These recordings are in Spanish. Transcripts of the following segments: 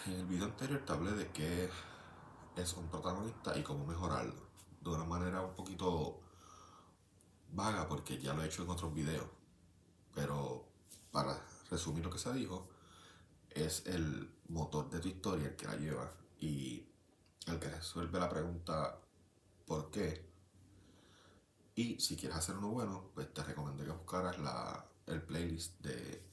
En el video anterior te hablé de qué es un protagonista y cómo mejorarlo. De una manera un poquito vaga porque ya lo he hecho en otros videos. Pero para resumir lo que se dijo, es el motor de tu historia el que la lleva y el que resuelve la pregunta ¿por qué? Y si quieres hacer uno bueno, pues te recomiendo que buscaras el playlist de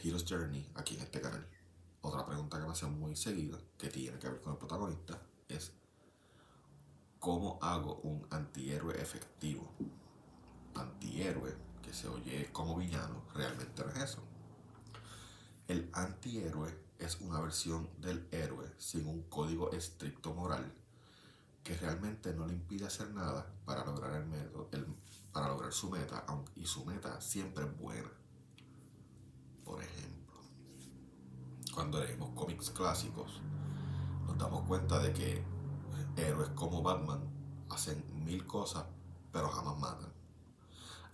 Hero's Journey aquí en este canal. Otra pregunta que me hacen muy seguida, que tiene que ver con el protagonista, es ¿cómo hago un antihéroe efectivo? Antihéroe, que se oye como villano, realmente no es eso. El antihéroe es una versión del héroe sin un código estricto moral que realmente no le impide hacer nada para lograr para lograr su meta, y su meta siempre es buena. Por ejemplo, cuando leemos cómics clásicos, nos damos cuenta de que héroes como Batman hacen mil cosas, pero jamás matan.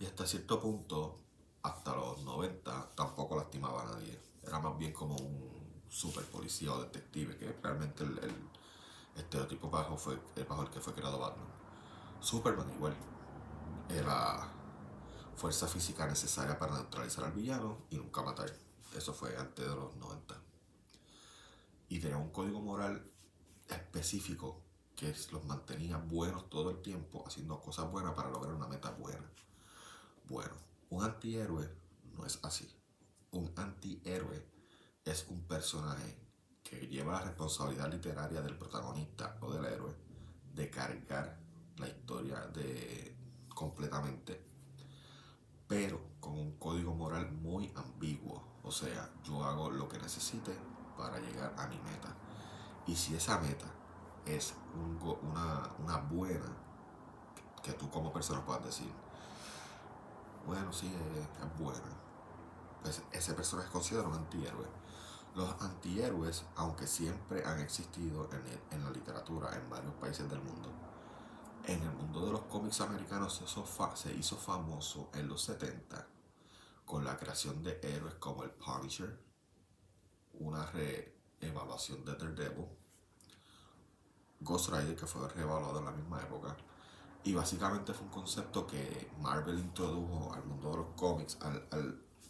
Y hasta cierto punto, hasta los 90, tampoco lastimaba a nadie. Era más bien como un super policía o detective, que realmente el estereotipo bajo el que fue creado Batman. Superman igual. Era fuerza física necesaria para neutralizar al villano y nunca matar. Eso fue antes de los 90. Y tenía un código moral específico que los mantenía buenos todo el tiempo, haciendo cosas buenas para lograr una meta buena. Bueno, un antihéroe no es así. Un antihéroe es un personaje que lleva la responsabilidad literaria del protagonista o del héroe de cargar la historia completamente, pero con un código moral muy ambiguo. O sea, yo hago lo que necesite para llegar a mi meta. Y si esa meta es una buena, que tú como persona puedas decir, bueno, sí, es buena, pues ese personaje es considerado un antihéroe. Los antihéroes, aunque siempre han existido en la literatura en varios países del mundo, en el mundo de los cómics americanos se hizo famoso en los 70 con la creación de héroes como el Punisher, una reevaluación de Daredevil, Ghost Rider, que fue reevaluado en la misma época, y básicamente fue un concepto que Marvel introdujo al mundo de los cómics,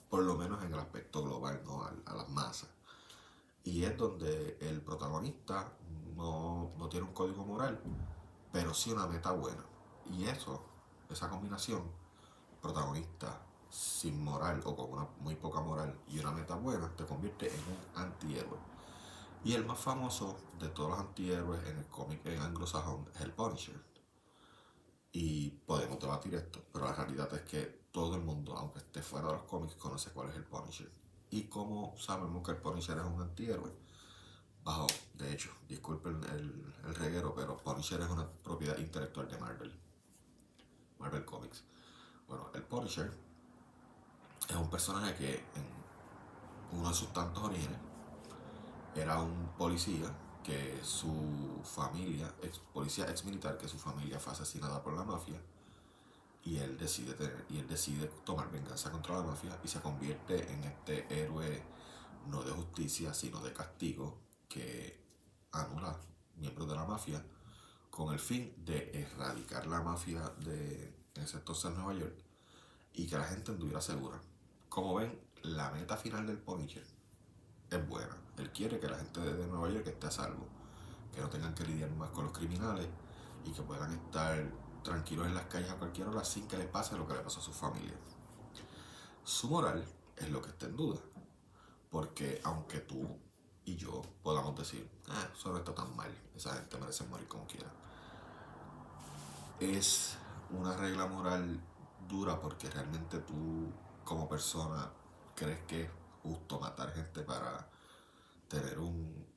por lo menos en el aspecto global, ¿no? A las masas. Y es donde el protagonista no tiene un código moral, pero sí una meta buena. Y esa combinación, protagonista sin moral o con una muy poca moral y una meta buena, te convierte en un antihéroe. Y el más famoso de todos los antihéroes en el cómic en anglosajón es el Punisher. Y podemos debatir esto, pero la realidad es que todo el mundo, aunque esté fuera de los cómics, conoce cuál es el Punisher. ¿Y cómo sabemos que el Punisher es un antihéroe? De hecho, disculpen el reguero, pero Punisher es una propiedad intelectual de Marvel Comics. Bueno, el Punisher es un personaje que en uno de sus tantos orígenes era un policía que su familia, policía ex militar, que su familia fue asesinada por la mafia, y él decide tomar venganza contra la mafia y se convierte en este héroe no de justicia sino de castigo que anula miembros de la mafia con el fin de erradicar la mafia en ese entonces Nueva York y que la gente anduviera segura. Como ven, la meta final del Punisher es buena. Él quiere que la gente de Nueva York esté a salvo, que no tengan que lidiar más con los criminales y que puedan estar tranquilos en las calles a cualquier hora sin que les pase lo que le pasó a su familia. Su moral es lo que está en duda, porque aunque tú y yo podamos decir, eso no está tan mal, esa gente merece morir como quiera, es una regla moral dura porque realmente tú como persona crees que es justo matar gente para tener un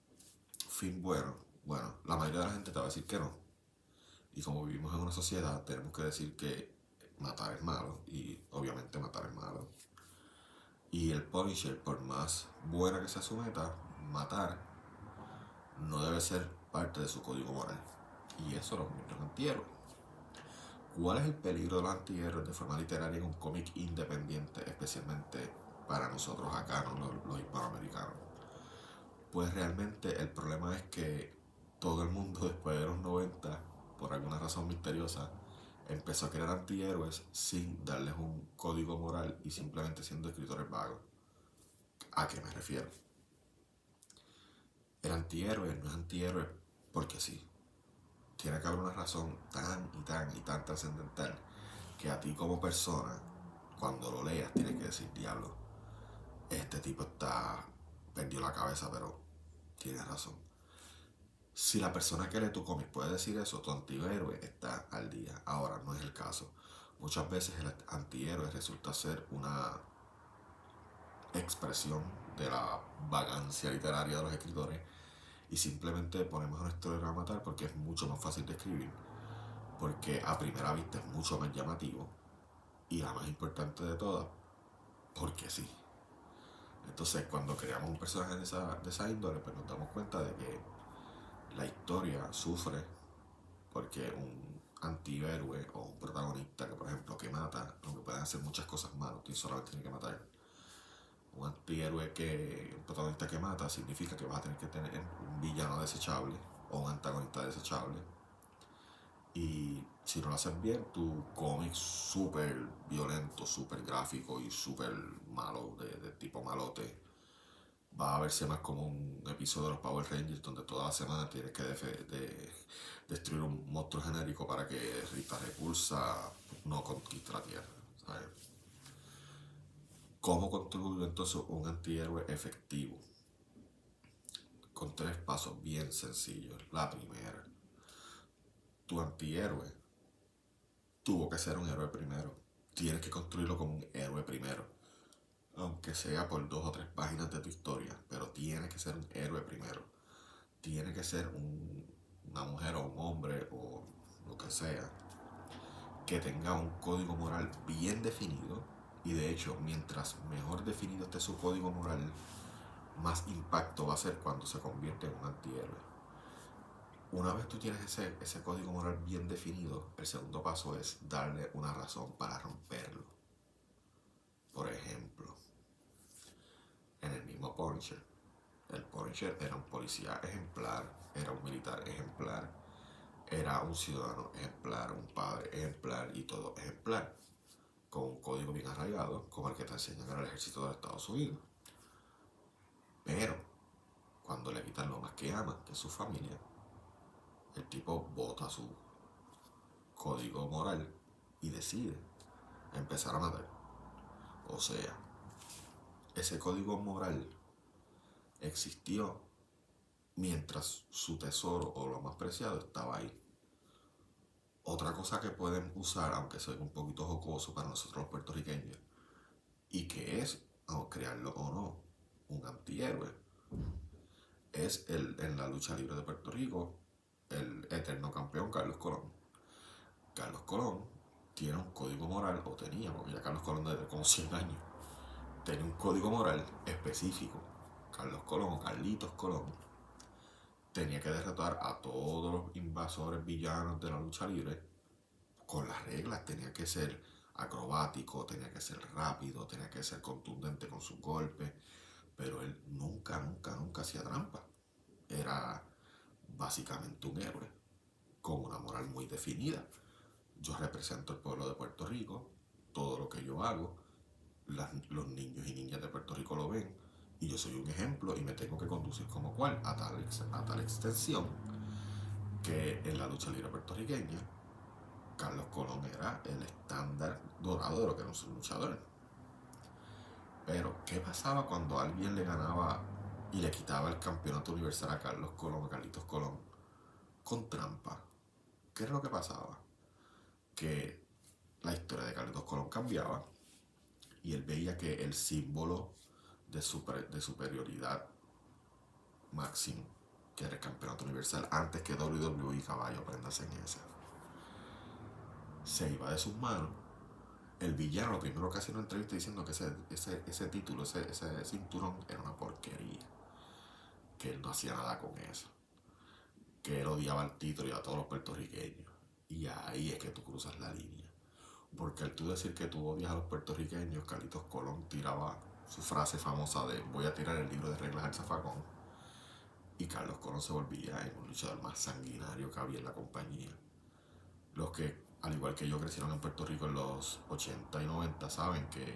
fin bueno. Bueno, la mayoría de la gente te va a decir que no. Y como vivimos en una sociedad, tenemos que decir que matar es malo y obviamente matar es malo. Y el Punisher, por más buena que sea su meta, matar no debe ser parte de su código moral. Y eso lo convierte en antihéroe. ¿Cuál es el peligro de los antihéroes de forma literaria en un cómic independiente, especialmente para nosotros acá, ¿no? los hispanoamericanos? Pues realmente el problema es que todo el mundo después de los 90, por alguna razón misteriosa, empezó a crear antihéroes sin darles un código moral y simplemente siendo escritores vagos. ¿A qué me refiero? El antihéroe no es antihéroe porque sí. Tiene que haber una razón tan y tan y tan trascendental que a ti como persona, cuando lo leas, tienes que decir, diablo, este tipo perdió la cabeza, pero tiene razón. Si la persona que lee tu cómic puede decir eso, tu antihéroe está al día. Ahora, no es el caso. Muchas veces el antihéroe resulta ser una expresión de la vagancia literaria de los escritores y simplemente ponemos a nuestro héroe a matar porque es mucho más fácil de escribir, porque a primera vista es mucho más llamativo y la más importante de todas, porque sí. Entonces, cuando creamos un personaje de esa índole, pues nos damos cuenta de que la historia sufre porque un antihéroe o un protagonista que, por ejemplo, que mata, aunque pueden hacer muchas cosas malas, y solamente tiene que matar. Un antihéroe un protagonista que mata significa que vas a tener que tener un villano desechable o un antagonista desechable. Y si no lo haces bien, tu cómic súper violento, súper gráfico y súper malo, de tipo malote, va a verse más como un episodio de los Power Rangers donde toda la semana tienes que destruir un monstruo genérico para que Rita Repulsa no conquiste la Tierra, ¿sabes? ¿Cómo construir entonces un antihéroe efectivo? Con 3 pasos bien sencillos. La primera, tu antihéroe tuvo que ser un héroe primero. Tienes que construirlo como un héroe primero. Aunque sea por 2 o 3 páginas de tu historia, pero tiene que ser un héroe primero. Tiene que ser una mujer o un hombre o lo que sea que tenga un código moral bien definido. Y de hecho, mientras mejor definido esté su código moral, más impacto va a ser cuando se convierte en un antihéroe. Una vez tú tienes ese código moral bien definido, el segundo paso es darle una razón para romperlo. Por ejemplo, en el mismo Punisher, el Punisher era un policía ejemplar, era un militar ejemplar, era un ciudadano ejemplar, un padre ejemplar y todo ejemplar, con un código bien arraigado, como el que te enseñan en el ejército de los Estados Unidos. Pero, cuando le quitan lo más que ama, que es su familia, el tipo bota su código moral y decide empezar a matar. O sea, ese código moral existió mientras su tesoro o lo más preciado estaba ahí. Otra cosa que pueden usar, aunque sea un poquito jocoso para nosotros los puertorriqueños, y que es, crearlo o no, un antihéroe, es en la lucha libre de Puerto Rico, el eterno campeón Carlos Colón. Carlos Colón tiene un código moral, o tenía, porque ya Carlos Colón desde como 100 años, tenía un código moral específico. Carlos Colón o Carlitos Colón tenía que derrotar a todos los invasores villanos de la lucha libre con las reglas. Tenía que ser acrobático, tenía que ser rápido, tenía que ser contundente con sus golpes, pero él nunca, nunca, nunca hacía trampa. Era básicamente un héroe con una moral muy definida. Yo represento al pueblo de Puerto Rico, todo lo que yo hago, los niños y niñas de Puerto Rico lo ven, y yo soy un ejemplo y me tengo que conducir como cual, a tal extensión que en la lucha libre puertorriqueña, Carlos Colón era el estándar dorado de lo que era un luchador. Pero, ¿qué pasaba cuando alguien le ganaba y le quitaba el campeonato universal a Carlos Colón, a Carlitos Colón, con trampa? ¿Qué era lo que pasaba? Que la historia de Carlitos Colón cambiaba y él veía que el símbolo de superioridad máximo, que era el campeonato universal, antes que WWE, caballo, apréndase en esa, se iba de sus manos. El villano lo primero que hacía en una entrevista diciendo que ese título, ese cinturón era una porquería, que él no hacía nada con eso, que él odiaba el título y a todos los puertorriqueños. Y ahí es que tú cruzas la línea. Porque al tú decir que tú odias a los puertorriqueños, Carlitos Colón tiraba su frase famosa de voy a tirar el libro de reglas al zafacón. y Carlos Colón se volvía el luchador más sanguinario que había en la compañía. Los que, al igual que yo, crecieron en Puerto Rico en los 80 y 90 saben que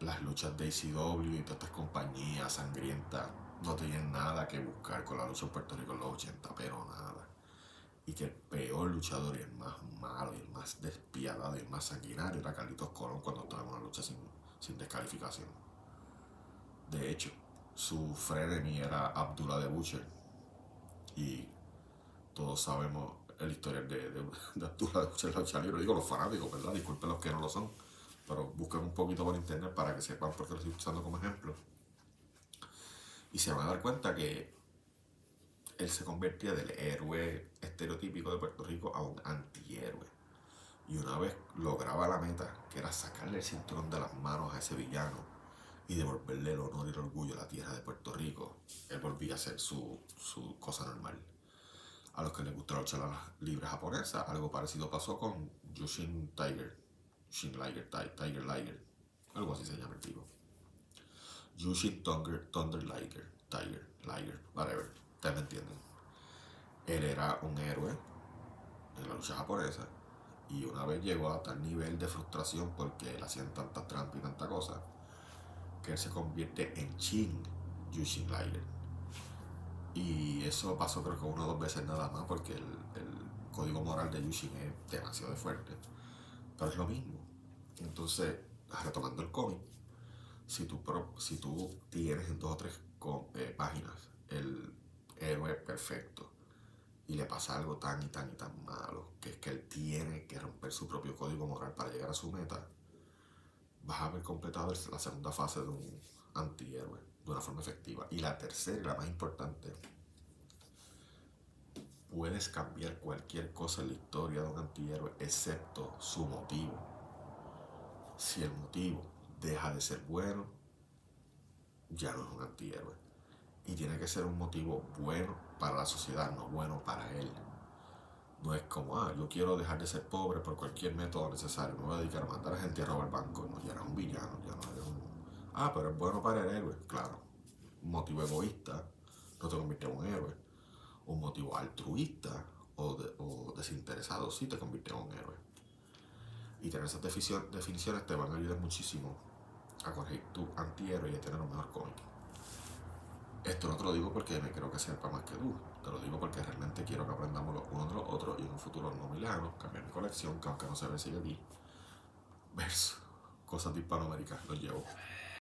las luchas de ECW y todas estas compañías sangrientas no tenían nada que buscar con la lucha en Puerto Rico en los 80, pero nada. Y que el peor luchador y el más malo y el más despiadado y el más sanguinario era Carlitos Colón cuando estaba en una lucha sin descalificación. De hecho, su frenemy era Abdullah the Butcher. Y todos sabemos el historial de Abdullah the Butcher en la lucha libre. Digo los fanáticos, ¿verdad? Disculpen los que no lo son. Pero busquen un poquito por internet para que sepan por qué lo estoy usando como ejemplo. Y se van a dar cuenta que él se convertía del héroe estereotípico de Puerto Rico a un antihéroe. Y una vez lograba la meta, que era sacarle el cinturón de las manos a ese villano y devolverle el honor y el orgullo a la tierra de Puerto Rico, él volvía a hacer su cosa normal. A los que les gusta la lucha libre japonesa, algo parecido pasó con Jushin Tiger, Tiger Liger, algo así se llama el tipo. Jushin Thunder Liger, whatever, ustedes me entienden. Él era un héroe en la lucha japonesa y una vez llegó a tal nivel de frustración porque le hacían tantas trampas y tanta cosa que él se convierte en Shin Jushin Liger. Y eso pasó creo que 1 o 2 veces nada más porque el código moral de Jushin es demasiado fuerte. Pero es lo mismo. Entonces, retomando el cómic, si tú tienes en 2 o 3 páginas el héroe perfecto y le pasa algo tan y tan y tan malo, que es que él tiene que romper su propio código moral para llegar a su meta, vas a haber completado la segunda fase de un antihéroe de una forma efectiva. Y la tercera y la más importante, puedes cambiar cualquier cosa en la historia de un antihéroe excepto su motivo. Si el motivo deja de ser bueno, ya no es un antihéroe. Y tiene que ser un motivo bueno para la sociedad, no bueno para él. No es como, yo quiero dejar de ser pobre por cualquier método necesario, me voy a dedicar a mandar a gente a robar banco. No, ya eres un villano, ya no eres un... pero es bueno para el héroe, claro. Un motivo egoísta no te convierte en un héroe. Un motivo altruista o desinteresado sí te convierte en un héroe. Y tener esas definiciones te van a ayudar muchísimo a corregir tu antihéroe y a tener un mejor cómic. Esto no te lo digo porque me creo que sepa más que tú. Te lo digo porque realmente quiero que aprendamos los unos de los otros y en un futuro no muy lejano cambiar mi colección, que aunque no se ve sigue aquí. Verso. Cosas de Hispanoamérica, los llevo.